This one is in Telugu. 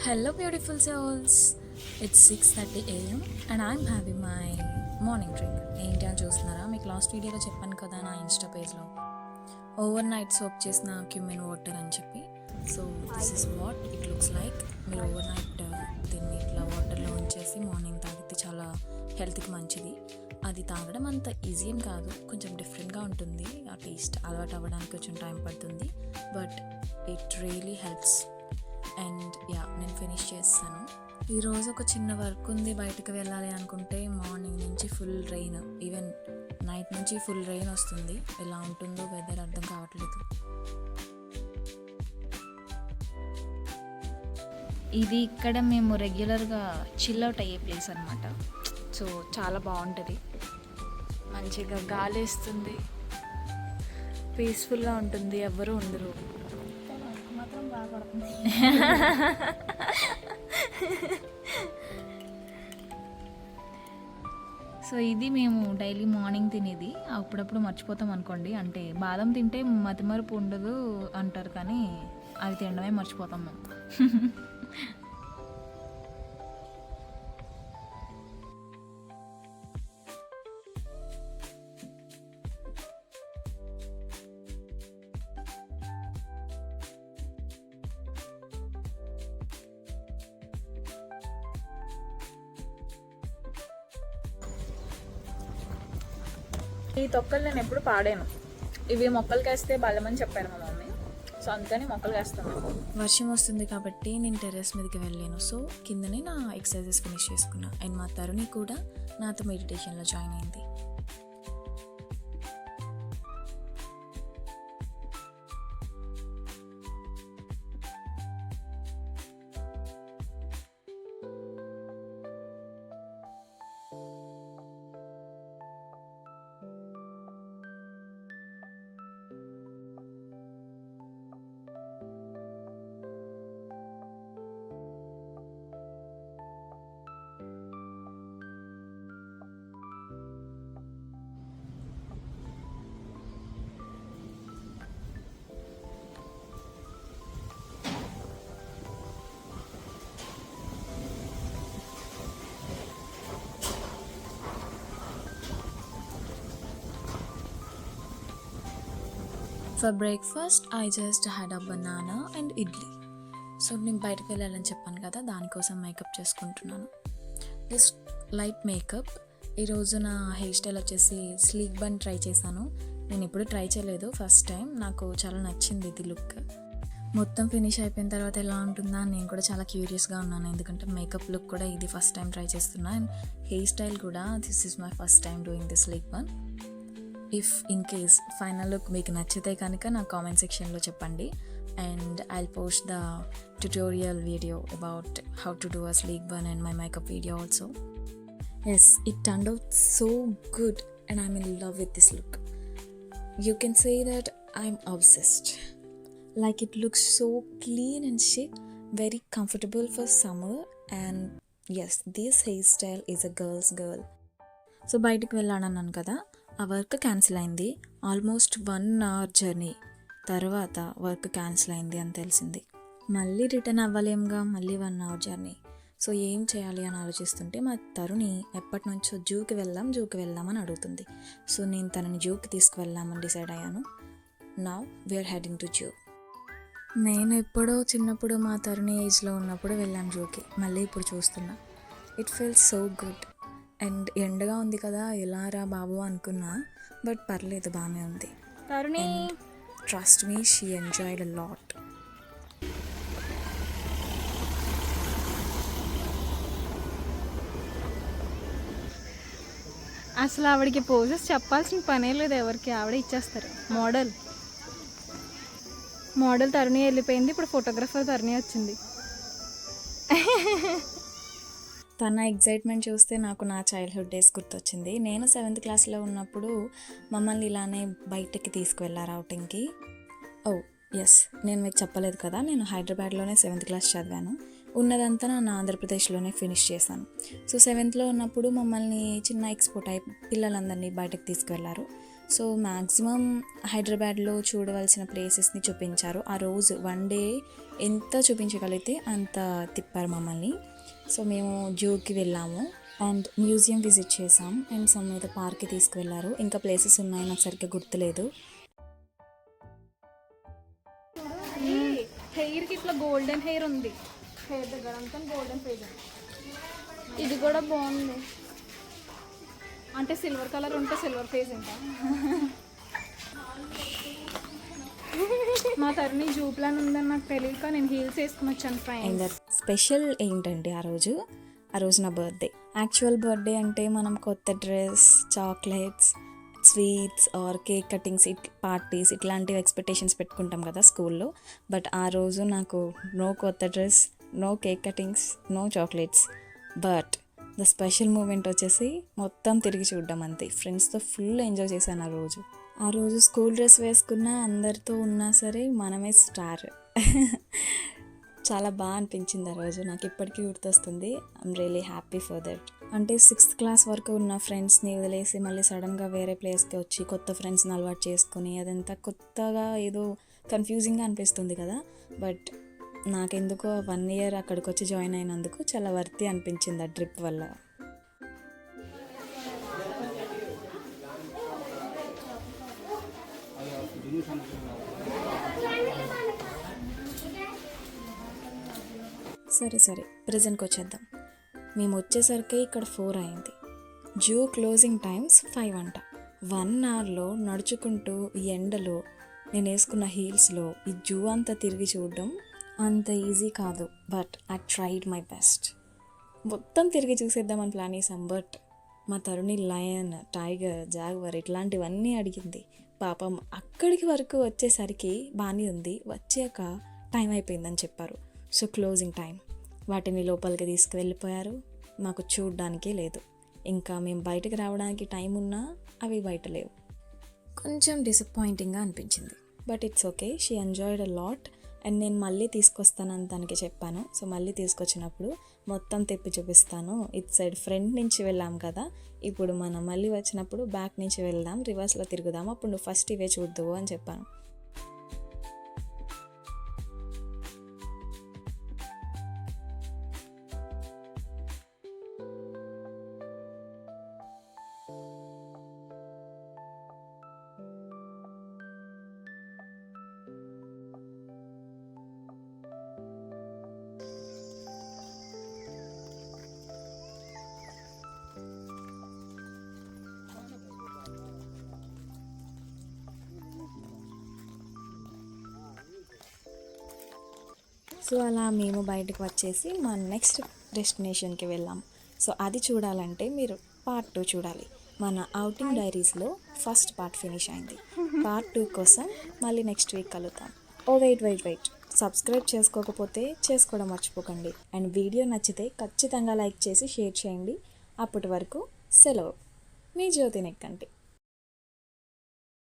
Hello, beautiful souls. It's 6:30 a.m. and I'm having my morning drink. ఏంటి అని చూస్తున్నారా? మీకు లాస్ట్ వీడియోలో చెప్పాను కదా నా ఇన్స్టా పేజ్లో ఓవర్ నైట్ సోప్ చేసిన క్యూమిన్ వాటర్ అని చెప్పి. So this is what it looks like. మీరు ఓవర్ నైట్ దీన్ని ఇట్లా వాటర్లో ఉంచేసి మార్నింగ్ తాగితే చాలా హెల్త్కి మంచిది. అది తాగడం అంత ఈజీ ఏం కాదు, కొంచెం డిఫరెంట్గా ఉంటుంది. ఆ టేస్ట్ అలవాటు అవ్వడానికి కొంచెం టైం పడుతుంది, but it really helps. And నేను ఫినిష్ చేస్తాను. ఈరోజు ఒక చిన్న వర్క్ ఉంది, బయటకు వెళ్ళాలి అనుకుంటే మార్నింగ్ నుంచి ఫుల్ రెయిన్, ఈవెన్ నైట్ నుంచి ఫుల్ రెయిన్ వస్తుంది. ఎలా ఉంటుందో వెదర్ అర్థం కావట్లేదు. ఇది ఇక్కడ మేము రెగ్యులర్గా చిల్ అవుట్ అయ్యే ప్లేస్ అనమాట. సో చాలా బాగుంటుంది, మంచిగా గాలి వేస్తుంది, పీస్ఫుల్గా ఉంటుంది, ఎవ్వరూ ఉండరు. సో ఇది మేము డైలీ మార్నింగ్ తినేది. అప్పుడప్పుడు మర్చిపోతాం అనుకోండి, అంటే బాదం తింటే మతిమరుపు ఉండదు అంటారు, కానీ అవి తినడమే మర్చిపోతాం మేము. ఈ తొక్కలు నేను ఎప్పుడు పాడాను. ఇవి మొక్కలు వేస్తే బలమని చెప్పాను మా మమ్మీ, సో అందుకని మొక్కలు వేస్తాను. వర్షం వస్తుంది కాబట్టి నేను టెర్రస్ మీదకి వెళ్ళాను. సో కిందనే నా ఎక్సర్సైజెస్ ఫినిష్ చేసుకున్నా. అండ్ మా తరుణి కూడా నాతో మెడిటేషన్లో జాయిన్ అయింది. For breakfast I just had a banana and idli. So నేను బయటకు వెళ్ళాలని చెప్పాను కదా, దానికోసం మేకప్ చేసుకుంటున్నాను. This light makeup. ఈరోజు నా హెయిర్ స్టైల్ వచ్చేసి స్లీక్ బన్ ట్రై చేశాను. నేను ఎప్పుడు ట్రై చేయలేదు, ఫస్ట్ టైం. నాకు చాలా నచ్చింది ఇది లుక్. మొత్తం ఫినిష్ అయిపోయిన తర్వాత ఎలా ఉంటుందా అని నేను కూడా చాలా క్యూరియస్గా ఉన్నాను, ఎందుకంటే మేకప్ లుక్ కూడా ఇది ఫస్ట్ టైం ట్రై చేస్తున్నా. అండ్ హెయిర్ స్టైల్ కూడా this is my first time doing this sleek bun. If in case final look మీకు నచ్చితే కనుక నా కామెంట్ సెక్షన్లో చెప్పండి, and I'll post the tutorial video about how to do a sleek bun and my makeup video also. Yes, it turned out so good and I'm in love with this look. You can say that I'm obsessed. Like, it looks so clean and chic, very comfortable for summer, and yes, this hairstyle is a girl's girl. So బయటికి వెళ్ళానన్నాను కదా, ఆ వర్క్ క్యాన్సిల్ అయింది. ఆల్మోస్ట్ 1 hour జర్నీ తర్వాత వర్క్ క్యాన్సిల్ అయింది అని తెలిసింది. మళ్ళీ రిటర్న్ అవ్వలేముగా, మళ్ళీ 1 hour జర్నీ. సో ఏం చేయాలి అని ఆలోచిస్తుంటే మా తరుణి ఎప్పటి నుంచో జూకి వెళ్దాం అని అడుగుతుంది. సో నేను తనని జూకి తీసుకువెళ్దామని డిసైడ్ అయ్యాను. Now we're heading to zoo. నేను ఎప్పుడో చిన్నప్పుడు మా తరుణి ఏజ్లో ఉన్నప్పుడు వెళ్ళాను జూకి, మళ్ళీ ఇప్పుడు చూస్తున్నా. It feels so good. And ఎండగా ఉంది కదా, ఎలా రా బాబు అనుకున్నా, బట్ పర్లేదు, బాగానే ఉంది. Taruni, trust me, she enjoyed a lot. అసలు ఆవిడకి పోజెస్ చెప్పాల్సిన పనే లేదు ఎవరికి, ఆవిడ ఇచ్చేస్తారు. మోడల్ తరుణి వెళ్ళిపోయింది, ఇప్పుడు ఫోటోగ్రఫర్ తరుణి వచ్చింది. తన ఎగ్జైట్మెంట్ చూస్తే నాకు నా చైల్డ్హుడ్ డేస్ గుర్తొచ్చింది. నేను 7th క్లాస్లో ఉన్నప్పుడు మమ్మల్ని ఇలానే బయటకి తీసుకువెళ్ళారు అవుటింగ్కి. ఓ ఎస్, నేను మీకు చెప్పలేదు కదా, నేను హైదరాబాద్లోనే 7th క్లాస్ చదివాను. ఉన్నదంతా నేను ఆంధ్రప్రదేశ్లోనే ఫినిష్ చేశాను. సో 7th ఉన్నప్పుడు మమ్మల్ని చిన్న ఎక్స్పోర్ట్ అయి పిల్లలందరినీ బయటకు తీసుకువెళ్ళారు. సో మ్యాక్సిమం హైదరాబాద్లో చూడవలసిన ప్లేసెస్ని చూపించారు. ఆ రోజు 1 డే ఎంత చూపించగలిగితే అంత తిప్పారు మమ్మల్ని. సో మేము జూకి వెళ్ళాము అండ్ మ్యూజియం విజిట్ చేసాం అండ్ సమ్ ఏదో పార్క్కి తీసుకువెళ్ళారు. ఇంకా ప్లేసెస్ ఉన్నాయి, నాకు సరిగ్గా గుర్తులేదు. హెయిర్కి ఇట్లా గోల్డెన్ హెయిర్ ఉంది, హెయిర్ దగ్గర అంతా గోల్డెన్ ఫేజ్. ఇది కూడా బాగుంది, అంటే సిల్వర్ కలర్ ఉంటే సిల్వర్ ఫేజ్ ఇంకా. మా తరుణి జూ ప్లాన్ ఉందని నాకు తెలియక నేను హీల్స్ వేసుకుని వచ్చాను అండ్ ఫ్రెండ్స్. స్పెషల్ ఏంటంటే ఆ రోజు నా బర్త్డే. యాక్చువల్ బర్త్డే అంటే మనం కొత్త dress, chocolates, sweets or cake cuttings, parties ఇట్లాంటివి ఎక్స్పెక్టేషన్స్ పెట్టుకుంటాం కదా స్కూల్లో. బట్ ఆ రోజు నాకు నో కొత్త dress, no cake cuttings, no chocolates. But the special moment వచ్చేసి మొత్తం తిరిగి చూడడం అంతే. ఫ్రెండ్స్తో ఫుల్ ఎంజాయ్ చేశాను ఆ రోజు స్కూల్ డ్రెస్ వేసుకున్న అందరితో ఉన్నా సరే మనమే స్టార్. చాలా బాగా అనిపించింది ఆ రోజు, నాకు ఇప్పటికీ గుర్తొస్తుంది. I'm really happy for that. అంటే 6th క్లాస్ వరకు ఉన్న ఫ్రెండ్స్ని వదిలేసి మళ్ళీ సడన్గా వేరే ప్లేస్కి వచ్చి కొత్త ఫ్రెండ్స్ని అలవాటు చేసుకుని అదంతా కొత్తగా ఏదో కన్ఫ్యూజింగ్గా అనిపిస్తుంది కదా. బట్ నాకెందుకో 1 year అక్కడికి వచ్చి జాయిన్ అయినందుకు చాలా వర్తి అనిపించింది ఆ ట్రిప్ వల్ల. సరే ప్రెజెంట్కి వచ్చేద్దాం. మేము వచ్చేసరికి ఇక్కడ 4 అయింది. జూ క్లోజింగ్ టైమ్స్ 5 అంట. 1 hourలో నడుచుకుంటూ ఈ ఎండలో నేను వేసుకున్న హీల్స్లో ఈ జూ అంతా తిరిగి చూడడం అంత ఈజీ కాదు. But I tried my best. మొత్తం తిరిగి చూసేద్దామని ప్లాన్ చేసాం. బట్ మా తరుణి లయన్, టైగర్, జాగ్వర్ ఇట్లాంటివన్నీ అడిగింది. పాపం అక్కడికి వరకు వచ్చేసరికి బాగానే ఉంది, వచ్చాక టైం అయిపోయిందని చెప్పారు. సో క్లోజింగ్ టైం, వాటిని లోపలికి తీసుకువెళ్ళిపోయారు. మాకు చూడడానికే లేదు. ఇంకా మేము బయటకు రావడానికి టైం ఉన్నా అవి బయట లేవు. కొంచెం డిసప్పాయింటింగ్గా అనిపించింది. But it's okay, she enjoyed a lot. And నేను మళ్ళీ తీసుకొస్తానని తనకి చెప్పాను. సో మళ్ళీ తీసుకొచ్చినప్పుడు మొత్తం తెప్పి చూపిస్తాను. ఇట్ సైడ్ ఫ్రంట్ నుంచి వెళ్ళాం కదా, ఇప్పుడు మనం మళ్ళీ వచ్చినప్పుడు బ్యాక్ నుంచి వెళ్దాం, రివర్స్లో తిరుగుదాం, అప్పుడు నువ్వు ఫస్ట్ ఇవే చూద్దువు అని చెప్పాను. సో అలా మేము బయటకు వచ్చేసి మా నెక్స్ట్ డెస్టినేషన్కి వెళ్ళాం. సో అది చూడాలంటే మీరు పార్ట్ 2 చూడాలి. మన అవుటింగ్ డైరీస్లో ఫస్ట్ పార్ట్ ఫినిష్ అయింది. పార్ట్ 2 కోసం మళ్ళీ నెక్స్ట్ వీక్ కలుద్దాం. వెయిట్ సబ్స్క్రైబ్ చేసుకోకపోతే చేసుకోవడం మర్చిపోకండి. అండ్ వీడియో నచ్చితే ఖచ్చితంగా లైక్ చేసి షేర్ చేయండి. అప్పటి వరకు సెలవు, మీ జ్యోతి నెక్కంటి.